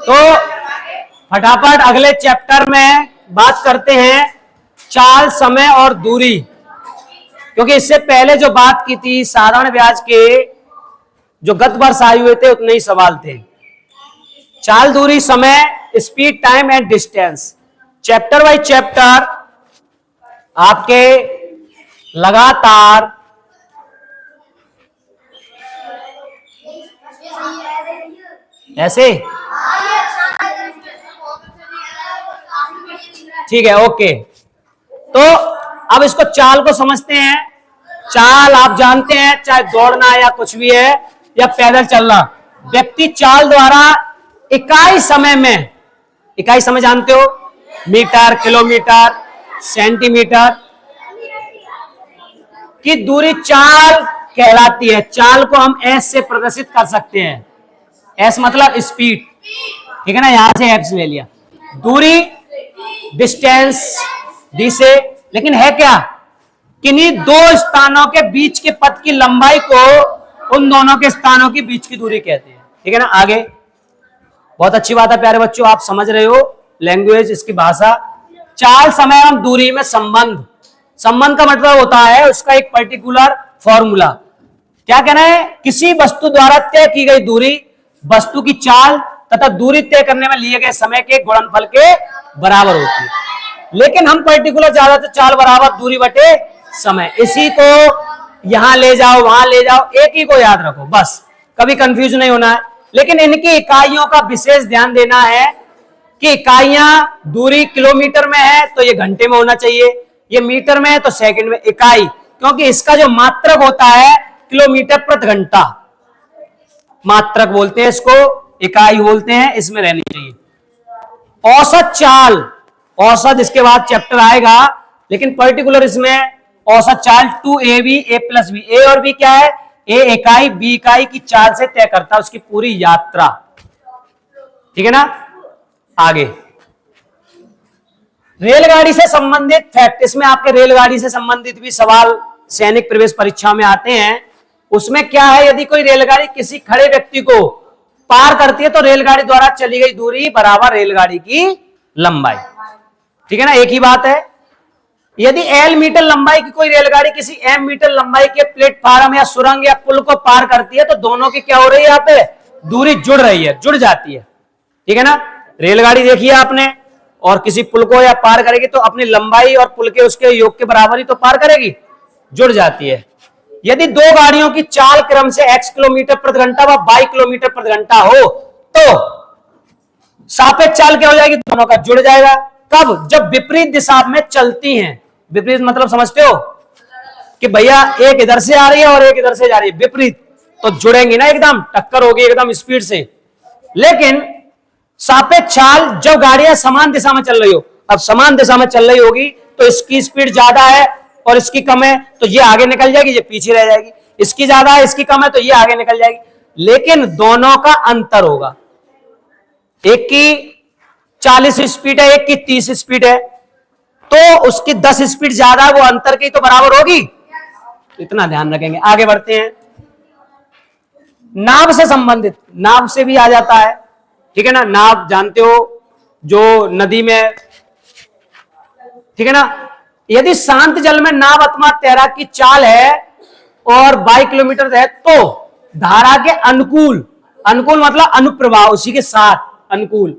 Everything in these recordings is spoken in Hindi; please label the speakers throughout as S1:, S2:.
S1: तो फटाफट अगले चैप्टर में बात करते हैं चाल, समय और दूरी, क्योंकि इससे पहले जो बात की थी साधारण ब्याज के जो गत वर्ष आए हुए थे उतने ही सवाल थे। चाल, दूरी, समय, speed, time and distance, chapter by chapter आपके लगातार ऐसे, ठीक है, ओके। तो अब इसको चाल को समझते हैं। चाल आप जानते हैं, चाहे दौड़ना या कुछ भी है या पैदल चलना, व्यक्ति चाल द्वारा इकाई समय में, इकाई समय जानते हो, मीटर, किलोमीटर, सेंटीमीटर की दूरी चाल कहलाती है। चाल को हम एस से प्रदर्शित कर सकते हैं। एस मतलब स्पीड, ठीक है ना, यहां से एस ले लिया। दूरी डिस्टेंस डी से, लेकिन है क्या, किन्हीं दो स्थानों के बीच के पथ की लंबाई को उन दोनों के स्थानों के बीच की दूरी कहते हैं, ठीक है ना। आगे बहुत अच्छी बात है प्यारे बच्चों, आप समझ रहे हो लैंग्वेज, इसकी भाषा। चाल, समय एवं दूरी में संबंध, संबंध का मतलब होता है उसका एक पर्टिकुलर फॉर्मूला। क्या कहना है, किसी वस्तु द्वारा तय की गई दूरी वस्तु की चाल तथा दूरी तय करने में लिए गए समय के गुणनफल के बराबर होती है। लेकिन हम पर्टिकुलर ज्यादा तो चाल बराबर दूरी बटे समय, इसी को यहां ले जाओ वहां ले जाओ, एक ही को याद रखो बस, कभी कंफ्यूज नहीं होना है। लेकिन इनकी इकाइयों का विशेष ध्यान देना है कि इकाइयां, दूरी किलोमीटर में है तो ये घंटे में होना चाहिए, ये मीटर में है तो सेकंड में। इकाई, क्योंकि इसका जो मात्रक होता है किलोमीटर प्रति घंटा, मात्रक बोलते हैं इसको, इकाई बोलते हैं, इसमें रहनी चाहिए। औसत चाल, औसत इसके बाद चैप्टर आएगा, लेकिन पर्टिकुलर इसमें औसत चाल 2ab a + b, ए और बी क्या है, ए इकाई बी इकाई की चाल से तय करता है उसकी पूरी यात्रा, ठीक है ना। आगे रेलगाड़ी से संबंधित फैक्ट, इसमें आपके रेलगाड़ी से संबंधित भी सवाल सैनिक प्रवेश परीक्षा में आते हैं। उसमें क्या है, यदि कोई रेलगाड़ी किसी खड़े व्यक्ति को पार करती है तो रेलगाड़ी द्वारा चली गई दूरी बराबर रेलगाड़ी की लंबाई, ठीक है ना, एक ही बात है। यदि एल मीटर लंबाई की कोई रेलगाड़ी किसी एम मीटर लंबाई के प्लेटफार्म या सुरंग या पुल को पार करती है तो दोनों की क्या हो रही है, यहाँ पे दूरी जुड़ रही है, जुड़ जाती है, ठीक है ना। रेलगाड़ी देखिए आपने, और किसी पुल को या पार करेगी तो अपनी लंबाई और पुल के उसके योग के बराबर ही तो पार करेगी, जुड़ जाती है। यदि दो गाड़ियों की चाल क्रम से x किलोमीटर प्रति घंटा व y किलोमीटर प्रति घंटा हो तो सापेक्ष चाल क्या हो जाएगी, दोनों का जुड़ जाएगा। कब, जब विपरीत दिशा में चलती हैं। विपरीत मतलब समझते हो कि भैया एक इधर से आ रही है और एक इधर से जा रही है, विपरीत, तो जुड़ेंगी ना, एकदम टक्कर होगी एकदम स्पीड से। लेकिन सापेक्ष चाल जब गाड़ियां समान दिशा में चल रही हो, अब समान दिशा में चल रही होगी तो इसकी स्पीड ज्यादा है और इसकी कम है तो ये आगे निकल जाएगी, ये पीछे रह जाएगी। इसकी ज्यादा है इसकी कम है तो ये आगे निकल जाएगी, लेकिन दोनों का अंतर होगा। एक की 40 स्पीड है, एक की 30 स्पीड है, तो उसकी 10 स्पीड ज्यादा है, वो अंतर की तो बराबर होगी, इतना ध्यान रखेंगे। आगे बढ़ते हैं, नाव से संबंधित, नाव से भी आ जाता है, ठीक है ना। नाव जानते हो जो नदी में, ठीक है ना। यदि शांत जल में नाव अथवा तैराक की चाल है और 22 किलोमीटर है तो धारा के अनुकूल, अनुकूल मतलब अनुप्रवाह, उसी के साथ अनुकूल,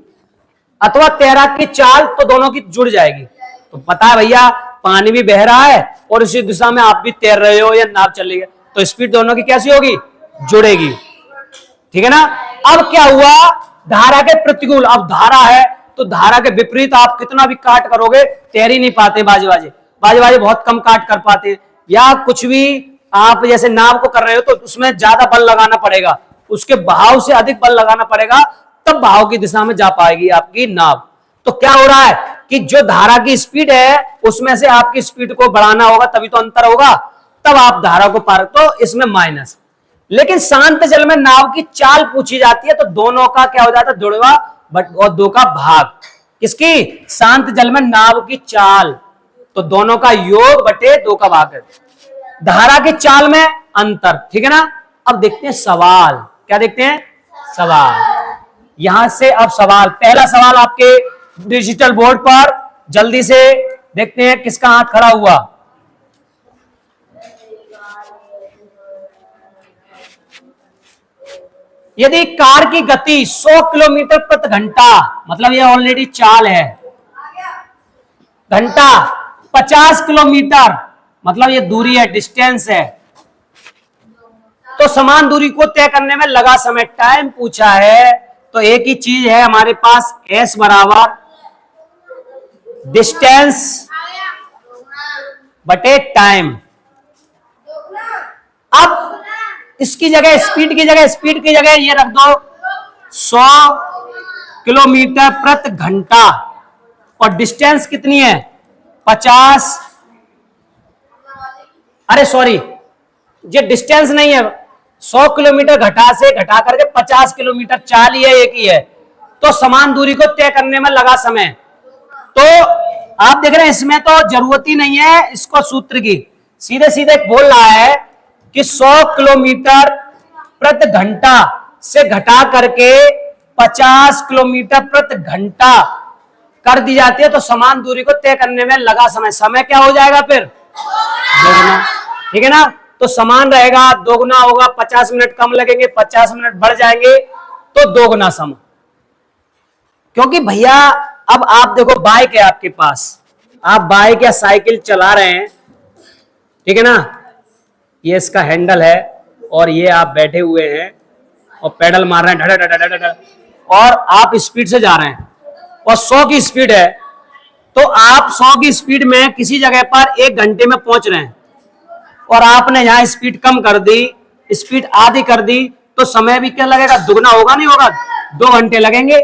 S1: अथवा तैराक की चाल तो दोनों की जुड़ जाएगी। तो पता है भैया पानी भी बह रहा है और उसी दिशा में आप भी तैर रहे हो या नाव चल रही है, तो स्पीड दोनों की कैसी होगी, जुड़ेगी, ठीक है ना। अब क्या हुआ, धारा के प्रतिकूल, अब धारा है तो धारा के विपरीत आप कितना भी काट करोगे तैर ही नहीं पाते, बाजे बहुत कम काट कर पाते, या कुछ भी आप जैसे नाव को कर रहे हो तो उसमें ज्यादा बल लगाना पड़ेगा, उसके बहाव से अधिक बल लगाना पड़ेगा, तब बहाव की दिशा में जा पाएगी आपकी नाव। तो क्या हो रहा है कि जो धारा की स्पीड है उसमें से आपकी स्पीड को बढ़ाना होगा, तभी तो अंतर होगा, तब आप धारा को पार, तो इसमें माइनस। लेकिन शांत जल में नाव की चाल पूछी जाती है तो दोनों का क्या हो जाता है, जुड़वा और दो का भाग, किसकी, शांत जल में नाव की चाल, तो दोनों का योग बटे 2 का भाग है। धारा की चाल में अंतर, ठीक है ना। अब देखते हैं सवाल, क्या देखते हैं, सवाल। यहां से अब सवाल, पहला सवाल आपके डिजिटल बोर्ड पर, जल्दी से देखते हैं किसका हाथ खड़ा हुआ। यदि कार की गति 100 किलोमीटर प्रति घंटा, मतलब ये ऑलरेडी चाल है, घंटा 50 किलोमीटर, मतलब ये दूरी है, डिस्टेंस है, तो समान दूरी को तय करने में लगा समय, टाइम पूछा है, तो एक ही चीज है हमारे पास, s बराबर डिस्टेंस बटे टाइम। अब इसकी जगह स्पीड की जगह ये रख दो 100 किलोमीटर प्रति घंटा, और डिस्टेंस कितनी है 50, अरे सॉरी, ये डिस्टेंस नहीं है, 100 किलोमीटर घटा करके 50 किलोमीटर, चाल ही है, एक ही है, तो समान दूरी को तय करने में लगा समय। तो आप देख रहे हैं इसमें तो जरूरत ही नहीं है इसको सूत्र की, सीधे सीधे बोल रहा है कि 100 किलोमीटर प्रति घंटा से घटा करके 50 किलोमीटर प्रति घंटा कर दी जाती है, तो समान दूरी को तय करने में लगा समय, समय क्या हो जाएगा फिर दोगुना, ठीक है ना। तो समान रहेगा, दोगुना होगा, 50 मिनट कम लगेंगे, 50 मिनट बढ़ जाएंगे, तो दोगुना समय। क्योंकि भैया अब आप देखो, बाइक है आपके पास, आप बाइक या साइकिल चला रहे हैं, ठीक है ना, ये इसका हैंडल है, और ये आप बैठे हुए हैं और पेडल मार रहे हैं, ढड़ ढड़ ढड़ ढड़, और आप स्पीड से जा रहे हैं, और 100 की स्पीड है, तो आप 100 की स्पीड में किसी जगह पर 1 घंटे में पहुंच रहे हैं, और आपने यहां स्पीड कम कर दी, स्पीड आधी कर दी, तो समय भी क्या लगेगा, दुगना होगा, नहीं होगा, 2 घंटे लगेंगे।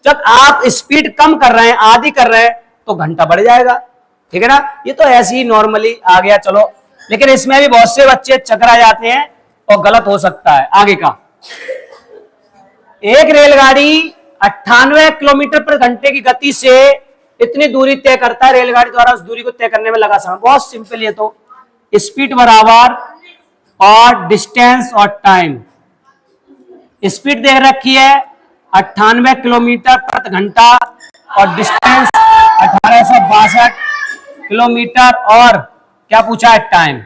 S1: जब आप स्पीड कम कर रहे हैं, आधी कर रहे हैं, तो घंटा बढ़ जाएगा, ठीक है ना। ये तो ऐसे ही नॉर्मली आ गया, चलो, लेकिन इसमें भी बहुत से बच्चे चकरा जाते हैं और गलत हो सकता है। आगे का, एक रेलगाड़ी 98 किलोमीटर प्रति घंटे की गति से इतनी दूरी तय करता है, रेलगाड़ी द्वारा उस दूरी को तय करने में लगा समय। बहुत सिंपल, ये तो स्पीड बराबर और डिस्टेंस और टाइम। स्पीड दे रखी है 98 किलोमीटर प्रति घंटा, और डिस्टेंस 1862 किलोमीटर, और क्या पूछा है टाइम,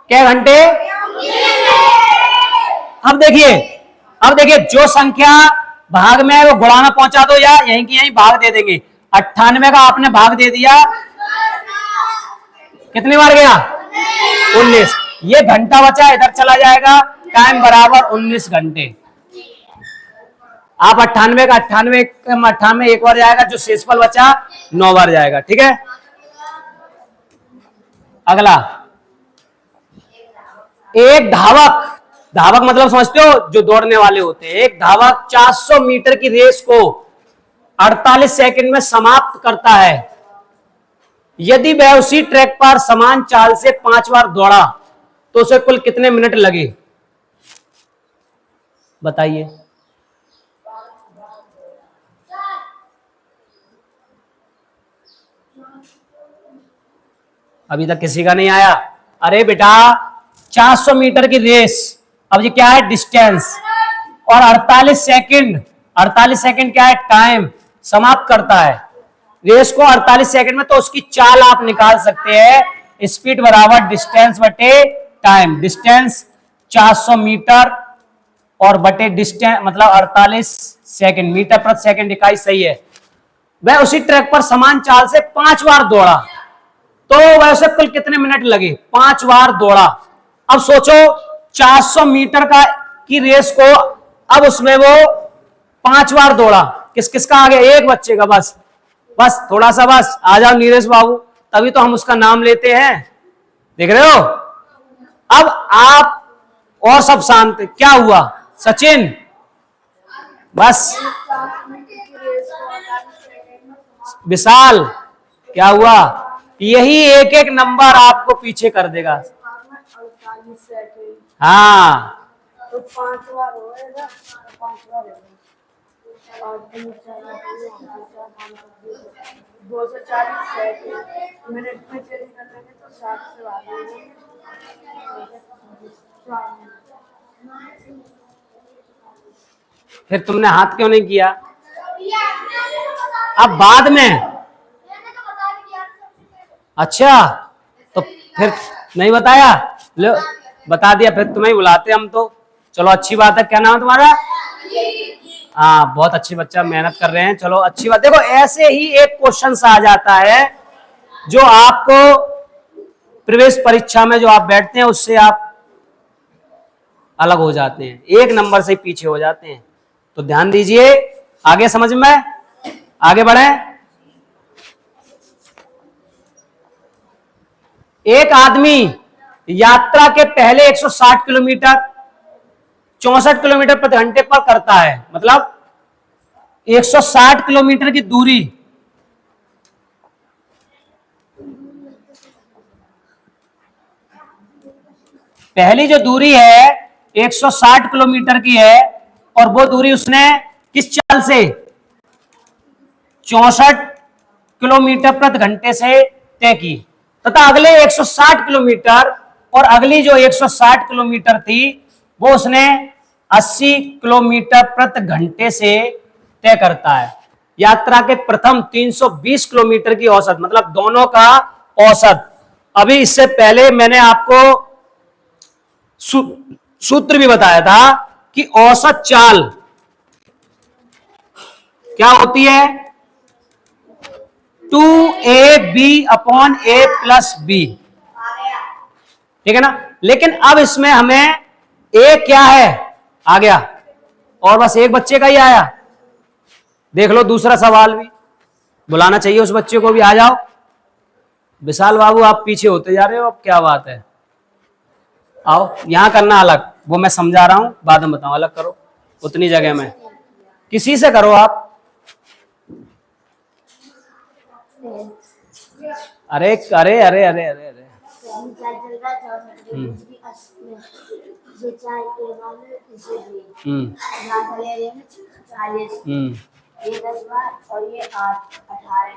S1: क्या घंटे। अब देखिए जो संख्या भाग में है वो गुणा में पहुंचा दो, या यहीं की यहीं भाग दे देंगे। 98 का आपने भाग दे दिया, कितनी बार गया 19, ये घंटा बचा इधर चला जाएगा, टाइम बराबर 19 घंटे। आप 98 का 98 एक बार जाएगा, जो शेषफल बचा 9 बार जाएगा, ठीक है। अगला, एक धावक मतलब समझते हो, जो दौड़ने वाले होते हैं, एक धावक 400 मीटर की रेस को 48 सेकंड में समाप्त करता है। यदि वह उसी ट्रैक पर समान चाल से 5 बार दौड़ा, तो उसे कुल कितने मिनट लगे, बताइए। अभी तक किसी का नहीं आया। अरे बेटा, 400 मीटर की रेस, अब ये क्या है डिस्टेंस, और 48 सेकंड क्या है टाइम, समाप्त करता है रेस को 48 सेकंड में, तो उसकी चाल आप निकाल सकते हैं, स्पीड बराबर डिस्टेंस बटे टाइम। डिस्टेंस 400 मीटर और बटे डिस्टेंस मतलब 48 सेकंड, मीटर प्रति सेकंड इकाई सही है। वह उसी ट्रैक पर समान चाल से 5 बार दौड़ा, तो वैसे कुल कितने मिनट लगे, 5 बार दौड़ा। अब सोचो 400 मीटर की रेस को, अब उसमें वो 5 बार दौड़ा, किस किसका आ गया, एक बच्चे का, बस थोड़ा सा, बस आ जाओ नीरज बाबू, तभी तो हम उसका नाम लेते हैं, देख रहे हो। अब आप और सब शांत, क्या हुआ सचिन, बस विशाल, क्या हुआ, यही एक एक नंबर आपको पीछे कर देगा। हाँ, तो 5 बार होएगा, 5 बार 240 सेकंड मिनट में चेंज कर लेंगे, तो 60 से आगे फिर तुमने हाथ क्यों नहीं किया? अब बाद में? अच्छा, तो फिर नहीं बताया? लो बता दिया, फिर तुम्हें ही बुलाते हम तो। चलो अच्छी बात है। क्या नाम है तुम्हारा? हाँ, बहुत अच्छी बच्चा, मेहनत कर रहे हैं। चलो अच्छी बात। देखो ऐसे ही एक क्वेश्चन आ जाता है जो आपको प्रवेश परीक्षा में जो आप बैठते हैं उससे आप अलग हो जाते हैं, एक नंबर से पीछे हो जाते हैं। तो ध्यान दीजिए, आगे समझ में, आगे बढ़े। एक आदमी यात्रा के पहले 160 किलोमीटर 64 किलोमीटर प्रति घंटे पर करता है, मतलब 160 किलोमीटर की दूरी पहली जो दूरी है 160 किलोमीटर की है, और वो दूरी उसने किस चाल से? 64 किलोमीटर प्रति घंटे से तय की, तथा अगले 160 किलोमीटर और अगली जो 160 किलोमीटर थी वो उसने 80 किलोमीटर प्रति घंटे से तय करता है। यात्रा के प्रथम 320 किलोमीटर की औसत, मतलब दोनों का औसत। अभी इससे पहले मैंने आपको सूत्र भी बताया था कि औसत चाल क्या होती है? 2ab/a+b, ठीक है ना। लेकिन अब इसमें हमें ए क्या है, आ गया, और बस एक बच्चे का ही आया। देख लो दूसरा सवाल भी, बुलाना चाहिए उस बच्चे को भी। आ जाओ विशाल बाबू, आप पीछे होते जा रहे हो, अब क्या बात है? आओ, यहां करना अलग, वो मैं समझा रहा हूं, बाद में बताऊं। अलग करो उतनी जगह में, किसी से करो आप। अरे अरे अरे अरे अरे अरे
S2: ये 10 बार और ये 8 18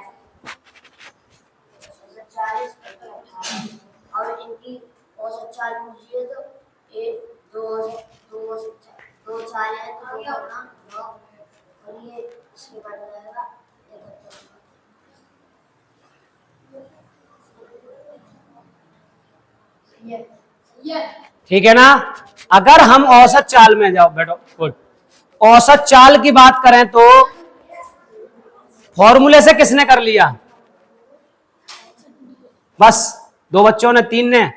S2: 40 और इनकी औसत चाल पूछिए तो 1 2 2 2 4 है तो 2 करना 9 और ये इसके बाद हो जाएगा 71।
S1: ठीक है ना। अगर हम औसत चाल में, जाओ बैठो, गुड, औसत चाल की बात करें तो फॉर्मूले से किसने कर लिया? बस दो बच्चों ने, तीन ने,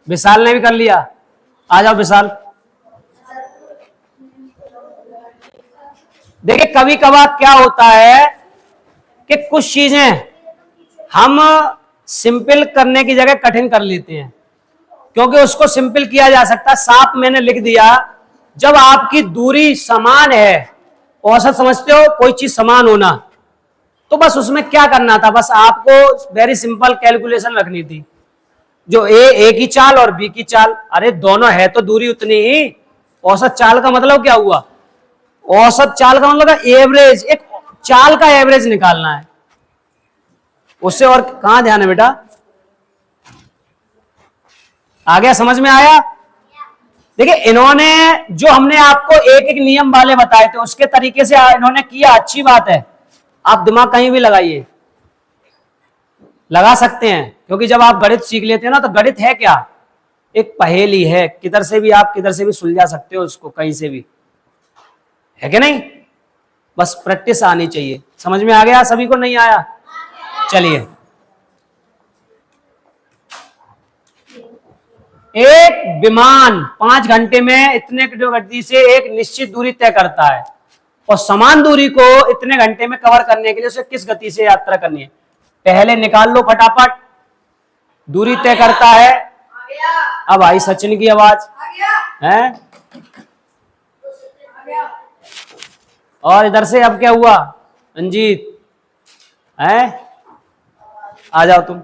S1: विशाल ने भी कर लिया। आ जाओ विशाल। देखिए कभी कभार क्या होता है कि कुछ चीजें हम सिंपल करने की जगह कठिन कर लेते हैं, क्योंकि उसको सिंपल किया जा सकता है। साफ मैंने लिख दिया, जब आपकी दूरी समान है, औसत समझते हो, कोई चीज समान होना, तो बस उसमें क्या करना था, बस आपको वेरी सिंपल कैलकुलेशन रखनी थी। जो ए की चाल और बी की चाल, अरे दोनों है तो दूरी उतनी ही। औसत चाल का मतलब क्या हुआ? औसत चाल का मतलब एवरेज, एक चाल का एवरेज निकालना है, उससे और कहां ध्यान है बेटा? आ गया, समझ में आया? देखिए इन्होंने जो हमने आपको एक एक नियम वाले बताए थे उसके तरीके से इन्होंने किया, अच्छी बात है। आप दिमाग कहीं भी लगाइए, लगा सकते हैं, क्योंकि जब आप गणित सीख लेते हो ना, तो गणित है क्या? एक पहेली है, किधर से भी आप किधर से भी सुलझा सकते हो उसको, कहीं से भी, है कि नहीं? बस प्रैक्टिस आनी चाहिए। समझ में आ गया सभी को? नहीं आया? चलिए, एक विमान 5 घंटे में इतने गति से एक निश्चित दूरी तय करता है, और समान दूरी को इतने घंटे में कवर करने के लिए उसे किस गति से यात्रा करनी है? पहले निकाल लो फटाफट। दूरी तय करता है। अब आई सचिन की आवाज है, और इधर से अब क्या हुआ? रंजीत है, आ जाओ तुम।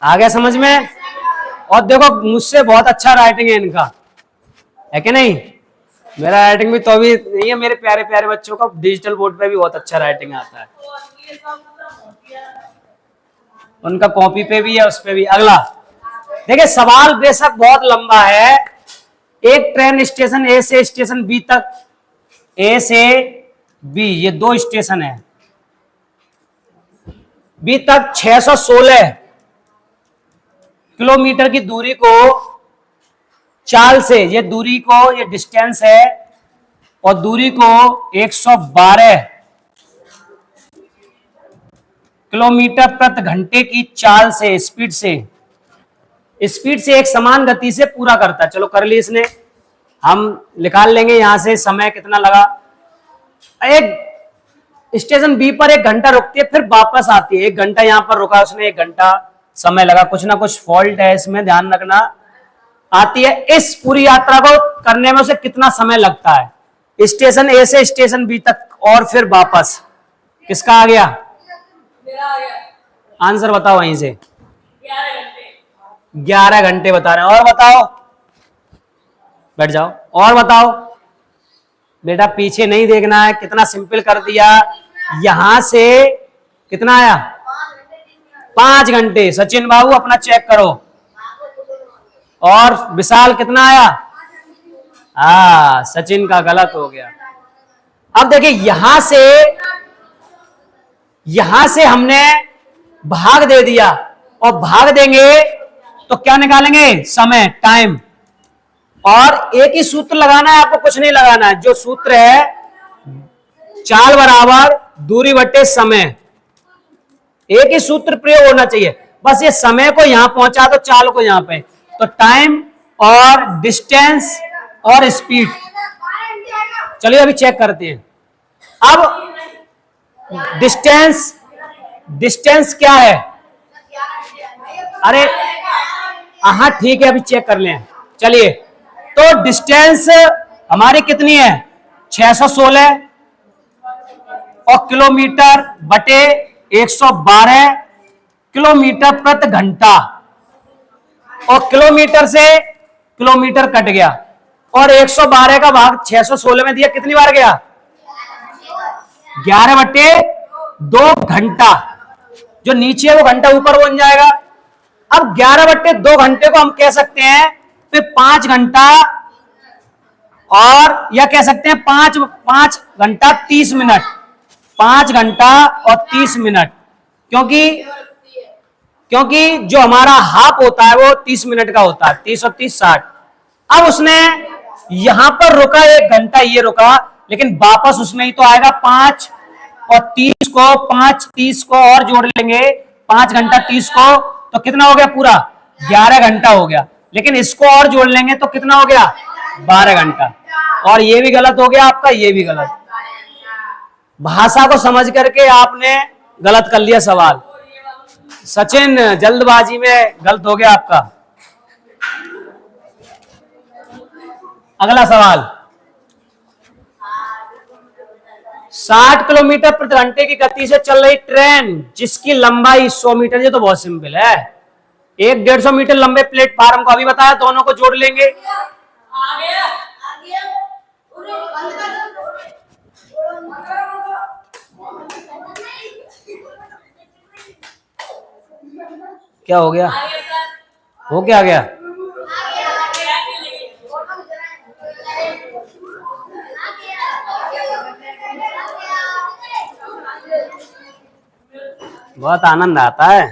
S1: आ गया समझ में? और देखो मुझसे बहुत अच्छा राइटिंग है इनका, है कि नहीं? मेरा राइटिंग भी तो अभी नहीं है, मेरे प्यारे प्यारे बच्चों का डिजिटल बोर्ड पे भी बहुत अच्छा राइटिंग आता है। उनका कॉपी पे भी है, उस पे भी। अगला देखिए, सवाल बेशक बहुत लंबा है। एक ट्रेन स्टेशन ए से स्टेशन बी तक, ए से बी ये 2 स्टेशन है, बी तक 616 किलोमीटर की दूरी को चाल से, ये दूरी को, ये डिस्टेंस है, और दूरी को 112 किलोमीटर प्रति घंटे की चाल से, स्पीड से एक समान गति से पूरा करता है। चलो कर ली इसने, हम निकाल लेंगे यहां से समय कितना लगा। एक स्टेशन बी पर 1 घंटा रुकती है, फिर वापस आती है। 1 घंटा यहां पर रुका उसने, 1 घंटा समय लगा, कुछ ना कुछ फॉल्ट है इसमें, ध्यान रखना। आती है, इस पूरी यात्रा को करने में उसे कितना समय लगता है, स्टेशन ए से स्टेशन बी तक और फिर वापस। किसका आ गया आंसर? बताओ वहीं से। 11 घंटे बता रहे हैं। और बताओ, बैठ जाओ, और बताओ। बेटा पीछे नहीं देखना है, कितना सिंपल कर दिया। यहां से कितना आया? 5 घंटे। सचिन बाबू अपना चेक करो। और विशाल कितना आया? सचिन का गलत हो गया। अब देखिए, यहां से हमने भाग दे दिया, और भाग देंगे तो क्या निकालेंगे? समय, टाइम। और एक ही सूत्र लगाना है आपको, कुछ नहीं लगाना है। जो सूत्र है, चाल बराबर दूरी बटे समय, एक ही सूत्र प्रयोग होना चाहिए। बस ये समय को यहां पहुंचा दो, चाल को यहां पे, तो टाइम और डिस्टेंस और स्पीड। चलिए अभी चेक करते हैं। अब डिस्टेंस क्या है? अरे हाँ ठीक है, अभी चेक कर लें। चलिए, तो डिस्टेंस हमारी कितनी है? 616, और किलोमीटर बटे 112 किलोमीटर प्रति घंटा, और किलोमीटर से किलोमीटर कट गया, और 112 का भाग 616 में दिया, कितनी बार गया? 11 बटे 2 घंटा। जो नीचे है वो घंटा, ऊपर बन जाएगा। अब 11 बटे 2 घंटे को हम कह सकते हैं फिर 5 घंटा, और या कह सकते हैं 5 घंटा 30 मिनट, 5 घंटा और 30 मिनट, क्योंकि जो हमारा हाफ होता है वो 30 मिनट का होता है, 30 और 30 60। अब उसने यहां पर रुका 1 घंटा, ये रुका, लेकिन वापस उसमें ही तो आएगा 5 और 30 को, 5 30 को और जोड़ लेंगे, 5 घंटा 30 को, तो कितना हो गया? पूरा 11 घंटा हो गया। लेकिन इसको और जोड़ लेंगे तो कितना हो गया? 12 घंटा। और ये भी गलत हो गया आपका, ये भी गलत। भाषा को समझ करके आपने गलत कर लिया सवाल। सचिन जल्दबाजी में गलत हो गया आपका। अगला सवाल, 60 किलोमीटर प्रति घंटे की गति से चल रही ट्रेन जिसकी लंबाई 100 मीटर, ये तो बहुत सिंपल है। 150 मीटर लंबे प्लेटफार्म को अभी बताया, दोनों को जोड़ लेंगे। क्या हो गया? हो क्या गया? बहुत आनंद आता है।